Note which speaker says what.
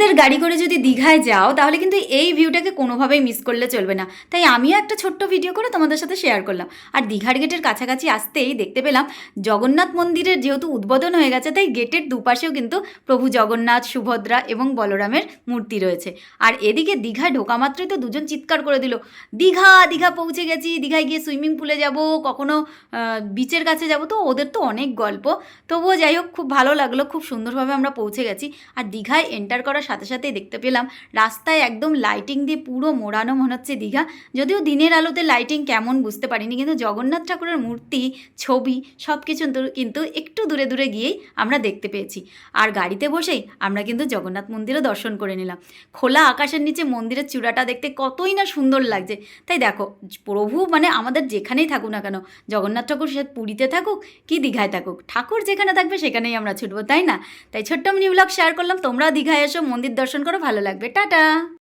Speaker 1: নিজেদের গাড়ি করে যদি দীঘায় যাও তাহলে কিন্তু এই ভিউটাকে কোনোভাবেই মিস করলে চলবে না। তাই আমিও একটা ছোট্ট ভিডিও করে তোমাদের সাথে শেয়ার করলাম। আর দীঘার গেটের কাছাকাছি আসতেই দেখতে পেলাম জগন্নাথ মন্দিরের যেহেতু উদ্বোধন হয়ে গেছে, তাই গেটের দুপাশেও কিন্তু প্রভু জগন্নাথ, সুভদ্রা এবং বলরামের মূর্তি রয়েছে। আর এদিকে দীঘায় ঢোকা মাত্রই তো দুজন চিৎকার করে দিল, দীঘা দীঘা পৌঁছে গেছি, দীঘায় গিয়ে সুইমিং পুলে যাব, কখনো বিচের কাছে যাব। তো ওদের তো অনেক গল্প, তবুও যাই হোক খুব ভালো লাগলো, খুব সুন্দরভাবে আমরা পৌঁছে গেছি। আর দীঘায় এন্টার করার সাথে সাথেই দেখতে পেলাম রাস্তায় একদম লাইটিং দিয়ে পুরো মোড়ানো মনে হচ্ছে দীঘা। যদিও দিনের আলোতে লাইটিং কেমন বুঝতে পারিনি, কিন্তু জগন্নাথ ঠাকুরের মূর্তি, ছবি সব কিছু কিন্তু একটু দূরে দূরে গিয়েই আমরা দেখতে পেয়েছি। আর গাড়িতে বসেই আমরা কিন্তু জগন্নাথ মন্দিরও দর্শন করে নিলাম। খোলা আকাশের নিচে মন্দিরের চূড়াটা দেখতে কতই না সুন্দর লাগছে। তাই দেখো, প্রভু মানে আমাদের যেখানেই থাকুক না কেন, জগন্নাথ ঠাকুর সে পুরীতে থাকুক কি দীঘায় থাকুক, ঠাকুর যেখানে থাকবে সেখানেই আমরা ছুটবো, তাই না? তাই ছোট্ট মিনি ব্লগ শেয়ার করলাম। তোমরা দীঘায় এসো, মন্দির দর্শন করো, ভালো লাগবে। টাটা।